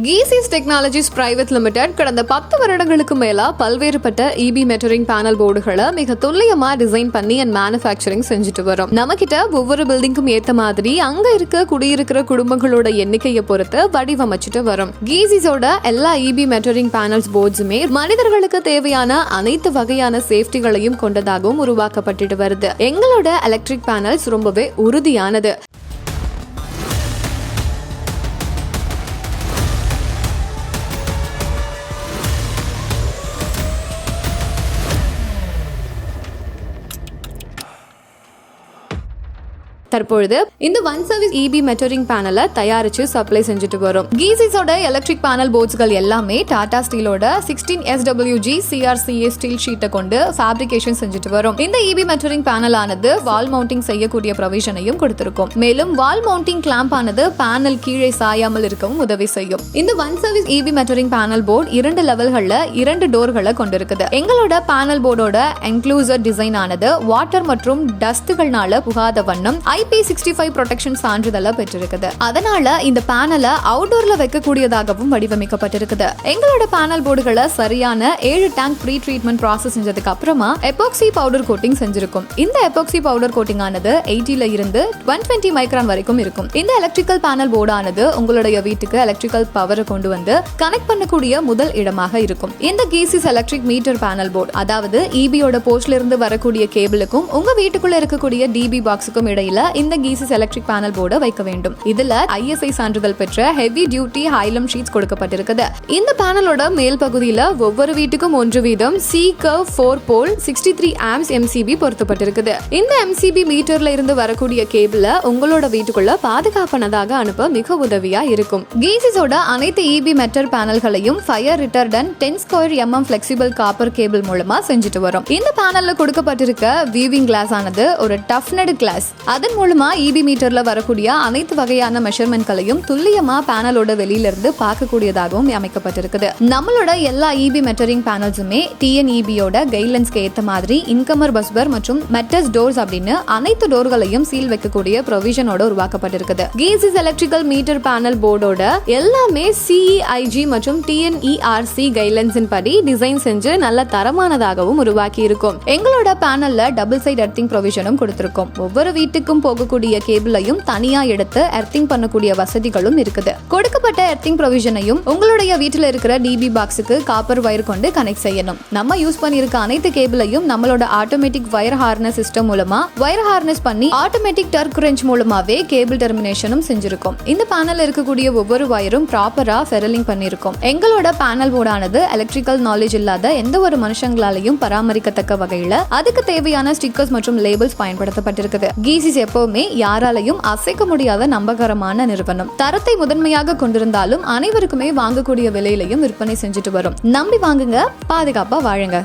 GEESYS Technologies Private Limited கடந்த 10 வருடங்களுக்கு மேலா பல்வேறுபட்ட EB மெட்டரிங் பேனல் போர்டுகளை மிக துல்லியமா டிசைன் பண்ணி அண்ட் மேனுஃபேக்சரிங் செஞ்சுட்டு வரும். நம்ம கிட்ட ஒவ்வொரு பில்டிங்கும் ஏத்த மாதிரி அங்க இருக்க குடியிருக்கிற குடும்பங்களோட எண்ணிக்கையை பொறுத்து வடிவமைச்சிட்டு வரும். GEESYSோட எல்லா EB மெட்டரிங் பேனல்ஸ் போர்ட்ஸுமே மனிதர்களுக்கு தேவையான அனைத்து வகையான சேஃப்டிகளையும் கொண்டதாகவும் உருவாக்கப்பட்டு வருது. எங்களோட எலக்ட்ரிக் பேனல்ஸ் ரொம்பவே உறுதியானது. தற்பொழுது இந்த ஒன் சர்வீஸ் EB மெட்டரிங் பேனலை தயாரிச்சு சப்ளை செஞ்சுட்டு வரும். GEESYSோட எலக்ட்ரிக் பேனல் போர்ட்ஸ்கள் எல்லாமே டாடா ஸ்டீலோட 16SWG CRCA ஸ்டீல் ஷீட்டை கொண்டு ஃபேப்ரிகேஷன் செஞ்சுட்டு வரும். இந்த EB மெட்டரிங் பேனல் ஆனது வால் மவுண்டிங் செய்யக்கூடிய ப்ரொவிஷனையும் கொடுத்திருக்கும். மேலும் வால் மவுண்டிங் கிளாம்ப் ஆனது பேனல் கீழே சாயாமல் இருக்கவும் உதவி செய்யும். இந்த one service EB metering panel board 2 லெவல்கள்ல 2 டோர்களை கொண்டிருக்குது. எங்களோட பேனல் போர்டோட என்க்ளூசர் டிசைன் ஆனது வாட்டர் மற்றும் டஸ்ட்கள்னால புகாத வண்ணம் IP65 ப்ரொடெக்ஷன் சான்றிதழை பெற்றிருக்குது. அதனால இந்த பேனலை அவுட்டோர்ல வைக்கக்கூடியதாகவும் வடிவமைக்கப்பட்டிருக்குது. எங்களோட பேனல் போர்டுகளை சரியான 7 டேங்க் ப்ரீ ட்ரீட்மெண்ட் ப்ராசஸ் செஞ்சதுக்கு அப்புறமா எபாக்சி பவுடர் கோட்டிங் செஞ்சிருக்கும். இந்த எபாக்சி பவுடர் கோட்டிங் ஆனது 80ல இருந்து 120 மைக்ரான் வரைக்கும் இருக்கும். இந்த எலக்ட்ரிக்கல் பேனல் போர்டு ஆனது உங்களுடைய வீட்டுக்கு எலக்ட்ரிக்கல் பவரை கொண்டு வந்து கனெக்ட் பண்ணக்கூடிய முதல் இடமாக இருக்கும். இந்த GEESYS electric meter panel board, அதாவது EBயோட போஸ்ட்ல இருந்து வரக்கூடிய கேபிளுக்கும் உங்க வீட்டுக்குள்ள இருக்கக்கூடிய DB பாக்ஸுக்கும் இடையில இந்த GEESYS எலக்ட்ரிக் பேனல் போர்டை வைக்க வேண்டும். இதுல ISI சான்றிதழ் பெற்ற ஹெவி டியூட்டி ஹைலம் ஷீட்ஸ் கொடுக்கப்பட்டிருக்குது. இந்த பேனலோட மேல் பகுதியில ஒவ்வொரு வீட்டுக்கும் 1 வீதம் C curve 4 போல் 63 amps MCB பொருத்தப்பட்டிருக்குது. இந்த MCB மீட்டர்ல இருந்து வரக்கூடிய கேபிள உங்களோட வீட்டுக்குள்ள பாதுகாப்பானதாக அனுப்ப மிக உதவியா இருக்கும். GEESYSோட அனைத்து EB மெட்டர் பேனல்களையும் fire retardant 10 square mm flexible copper cable மூலமா செஞ்சுட்டு வரும். இந்த பேனல்ல கொடுக்கப்பட்டிருக்க வீவிங் கிளாஸ் ஆனது ஒரு டஃப்னட் கிளாஸ். அதன் மூலமா EB மீட்டர்ல வரக்கூடிய அனைத்து வகையான மெஷர்மெண்ட்களையும் துல்லியமா பேனலோட வெளியில இருந்து பார்க்கக்கூடியதாகவும் அமைக்கப்பட்டிருக்குது. நம்மளோட எல்லா EB மெட்டரிங் பேனல்ஸுமே TNEBயோட கைட்லைன்ஸ்க்கு ஏத்த மாதிரி இன்கமர் பஸ்பர் மற்றும் மெட்டர்ஸ் டோர்ஸ் அப்படின்னு அனைத்து டோர்களையும் சீல் வைக்கக்கூடிய ப்ரொவிஷனோட உருவாக்கப்பட்டிருக்குது. GEESYS எலக்ட்ரிக்கல் மீட்டர் பேனல் போர்டோட எல்லாமே CEIG மற்றும் TNERC கைட்லைன்ஸின் படி டிசைன் செஞ்சு நல்ல தரமானதாகவும் உருவாக்கி இருக்கும். எங்களோட பேனல்ல டபுள் சைட் எர்த்திங் ப்ரொவிஷனும் கொடுத்திருக்கும். ஒவ்வொரு வீட்டுக்கும் போகக்கூடிய கேபிளையும் தனியா எடுத்து எர்த்திங் பண்ணக்கூடிய வசதிகளும் இருக்குது. கொடுக்கப்பட்ட எர்த்திங் ப்ரொவிஷனையும் உங்களுடைய வீட்டில் இருக்கிற DB பாக்ஸுக்கு காப்பர் வயர் கொண்டு கனெக்ட் செய்யணும். நம்ம யூஸ் பண்ணியிருக்க அனைத்து கேபிளையும் நம்மளோட ஆட்டோமேட்டிக் வயர் ஹார்னஸ் சிஸ்டம் மூலமா வயர் ஹார்னஸ் பண்ணி ஆட்டோமேட்டிக் டர்க் ரெஞ்ச் மூலமாவே கேபிள் டெர்மினேஷனும் செஞ்சிருக்கும். இந்த பேனல் இருக்கக்கூடிய ஒவ்வொரு வயரும் ப்ராப்பரா ஃபெரலிங் பண்ணிருக்கும். எங்களோட பேனல் போர்டானது எலக்ட்ரிக்கல் நாலேஜ் இல்லாத எந்த ஒரு மனுஷங்களாலையும் பராமரிக்கத்தக்க வகையில அதுக்கு தேவையான ஸ்டிக்கர்ஸ் மற்றும் லேபிள்ஸ் பயன்படுத்தப்பட்டிருக்குது. GEESYS எப்பவுமே யாராலையும் அசைக்க முடியாத நம்பகரமான நிறுவனம். தரத்தை முதன்மையாக கொண்டிருந்தாலும் அனைவருக்குமே வாங்கக்கூடிய விலையிலையும் விற்பனை செஞ்சுட்டு வரும். நம்பி வாங்குங்க, பாதுகாப்பா வாழுங்க.